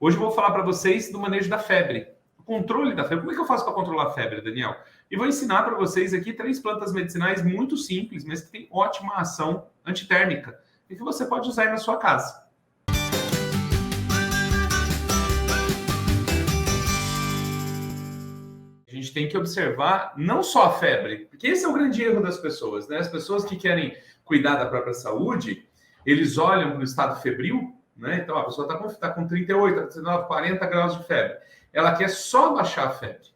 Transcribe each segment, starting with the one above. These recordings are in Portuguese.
Hoje eu vou falar para vocês do manejo da febre, o controle da febre. Como é que eu faço para controlar a febre, Daniel? E vou ensinar para vocês aqui 3 plantas medicinais muito simples, mas que têm ótima ação antitérmica e que você pode usar aí na sua casa. A gente tem que observar não só a febre, porque esse é o grande erro das pessoas, né? As pessoas que querem cuidar da própria saúde, eles olham para o estado febril, né? Então a pessoa está com 38, 39, 40 graus de febre. Ela quer só baixar a febre.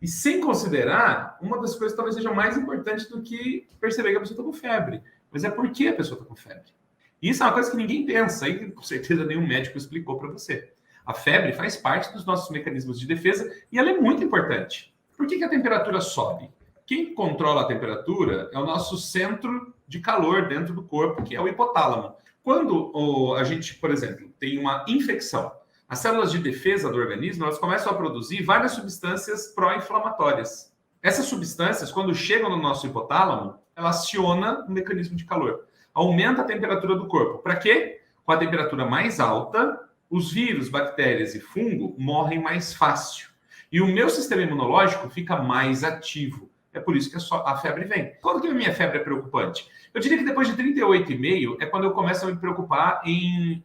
E sem considerar, uma das coisas que talvez seja mais importante do que perceber que a pessoa está com febre. Mas é por que a pessoa está com febre. Isso é uma coisa que ninguém pensa, e com certeza nenhum médico explicou para você. A febre faz parte dos nossos mecanismos de defesa e ela é muito importante. Por que a temperatura sobe? Quem controla a temperatura é o nosso centro de calor dentro do corpo, que é o hipotálamo. Quando a gente, por exemplo, tem uma infecção, as células de defesa do organismo elas começam a produzir várias substâncias pró-inflamatórias. Essas substâncias, quando chegam no nosso hipotálamo, ela aciona o mecanismo de calor. Aumenta a temperatura do corpo. Para quê? Com a temperatura mais alta, os vírus, bactérias e fungo morrem mais fácil. E o meu sistema imunológico fica mais ativo. É por isso que a febre vem. Quando que a minha febre é preocupante? Eu diria que depois de 38,5 é quando eu começo a me preocupar em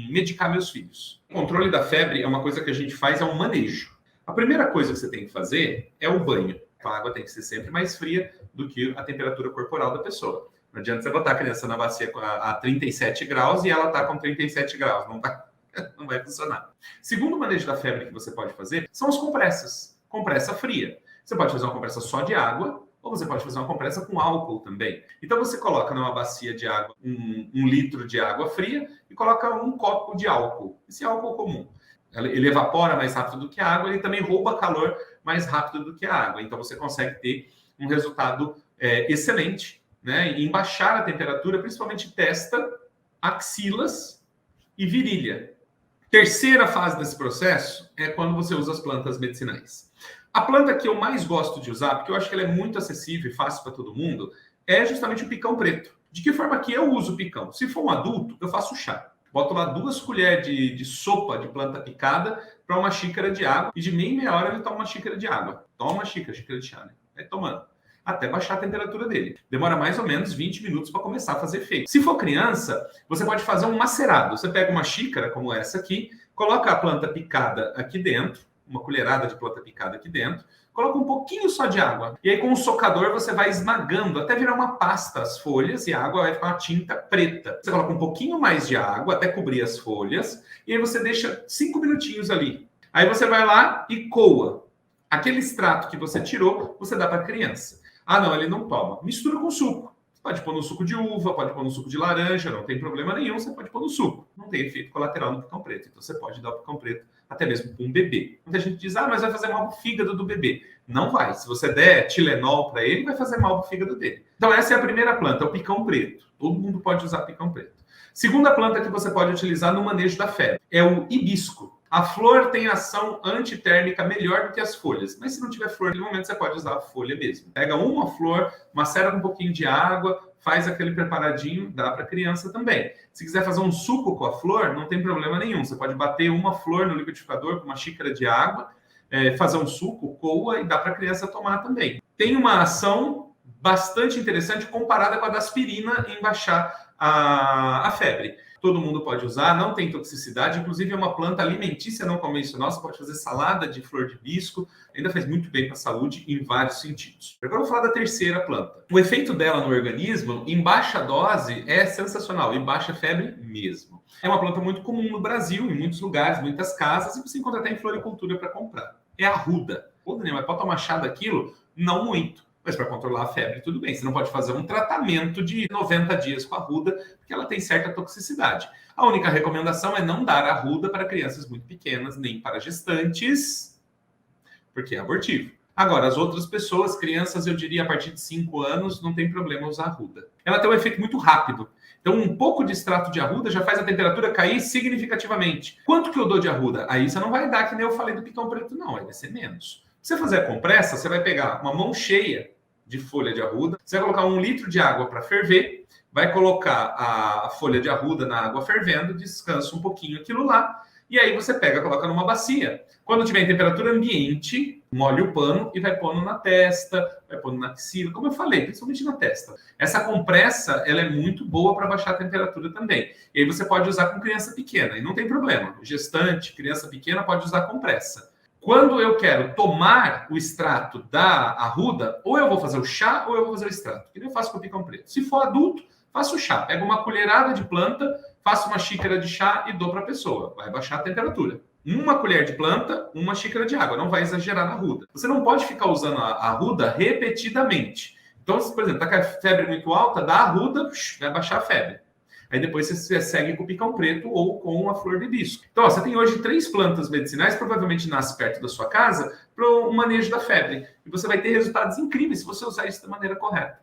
medicar meus filhos. O controle da febre é uma coisa que a gente faz, é um manejo. A primeira coisa que você tem que fazer é o banho. A água tem que ser sempre mais fria do que a temperatura corporal da pessoa. Não adianta você botar a criança na bacia a 37 graus e ela está com 37 graus. Não vai funcionar. Segundo manejo da febre que você pode fazer são as compressas. Compressa fria. Você pode fazer uma compressa só de água ou você pode fazer uma compressa com álcool também. Então você coloca numa bacia de água um litro de água fria e coloca um copo de álcool. Esse álcool comum. Ele evapora mais rápido do que a água, ele também rouba calor mais rápido do que a água. Então você consegue ter um resultado excelente, né, em baixar a temperatura, principalmente testa, axilas e virilha. Terceira fase desse processo é quando você usa as plantas medicinais. A planta que eu mais gosto de usar, porque eu acho que ela é muito acessível e fácil para todo mundo, é justamente o picão preto. De que forma que eu uso o picão? Se for um adulto, eu faço chá. Boto lá 2 colheres de sopa de planta picada para uma xícara de água e de meia hora ele toma uma xícara de água. Toma uma xícara de chá, né? Vai tomando. Até baixar a temperatura dele. Demora mais ou menos 20 minutos para começar a fazer efeito. Se for criança, você pode fazer um macerado. Você pega uma xícara como essa aqui, coloca a planta picada aqui dentro, uma colherada de planta picada aqui dentro, coloca um pouquinho só de água. E aí com o socador você vai esmagando até virar uma pasta as folhas e a água vai ficar uma tinta preta. Você coloca um pouquinho mais de água até cobrir as folhas e aí você deixa 5 minutinhos ali. Aí você vai lá e coa. Aquele extrato que você tirou, você dá para a criança. Ah, não, ele não toma. Mistura com suco. Você pode pôr no suco de uva, pode pôr no suco de laranja, não tem problema nenhum, você pode pôr no suco. Não tem efeito colateral no picão preto. Então você pode dar o picão preto até mesmo para um bebê. Muita gente diz, mas vai fazer mal para o fígado do bebê. Não vai. Se você der Tilenol para ele, vai fazer mal para o fígado dele. Então essa é a primeira planta, o picão preto. Todo mundo pode usar picão preto. Segunda planta que você pode utilizar no manejo da febre é o hibisco. A flor tem ação antitérmica melhor do que as folhas. Mas se não tiver flor, no momento você pode usar a folha mesmo. Pega uma flor, macera com um pouquinho de água, faz aquele preparadinho, dá para a criança também. Se quiser fazer um suco com a flor, não tem problema nenhum. Você pode bater uma flor no liquidificador com uma xícara de água, fazer um suco, coa e dá para a criança tomar também. Tem uma ação bastante interessante comparada com a da aspirina em baixar a febre. Todo mundo pode usar, não tem toxicidade, inclusive é uma planta alimentícia não convencional, você pode fazer salada de flor de hibisco, ainda faz muito bem para a saúde em vários sentidos. Agora eu vou falar da terceira planta. O efeito dela no organismo, em baixa dose, é sensacional, e baixa febre mesmo. É uma planta muito comum no Brasil, em muitos lugares, muitas casas, e você encontra até em floricultura para comprar. É a arruda. Pô, Daniel, mas pode tomar chá daquilo? Não muito. Mas para controlar a febre, tudo bem. Você não pode fazer um tratamento de 90 dias com a arruda, porque ela tem certa toxicidade. A única recomendação é não dar arruda para crianças muito pequenas, nem para gestantes, porque é abortivo. Agora, as outras pessoas, crianças, eu diria a partir de 5 anos, não tem problema usar arruda. Ela tem um efeito muito rápido. Então, um pouco de extrato de arruda já faz a temperatura cair significativamente. Quanto que eu dou de arruda? Aí você não vai dar, que nem eu falei do picão preto, não. Aí vai ser menos. Se você fazer a compressa, você vai pegar uma mão cheia de folha de arruda, você vai colocar 1 litro de água para ferver, vai colocar a folha de arruda na água fervendo, descansa um pouquinho aquilo lá, E aí você pega, coloca numa bacia. Quando tiver em temperatura ambiente, molhe o pano e vai pondo na testa, vai pondo na axila, como eu falei, principalmente na testa. Essa compressa, ela é muito boa para baixar a temperatura também. E aí você pode usar com criança pequena, e não tem problema. Gestante, criança pequena pode usar compressa. Quando eu quero tomar o extrato da arruda, ou eu vou fazer o chá ou eu vou fazer o extrato. Que nem eu faço com o picão preto. Se for adulto, faço o chá. Pego uma colherada de planta, faço uma xícara de chá e dou para a pessoa. Vai baixar a temperatura. Uma colher de planta, uma xícara de água. Não vai exagerar na arruda. Você não pode ficar usando a arruda repetidamente. Então, se, por exemplo, está com a febre muito alta, dá a arruda, vai baixar a febre. Aí depois você segue com o picão preto ou com a flor de hibisco. Então, ó, você tem hoje 3 plantas medicinais, provavelmente nasce perto da sua casa, para o manejo da febre. E você vai ter resultados incríveis se você usar isso da maneira correta.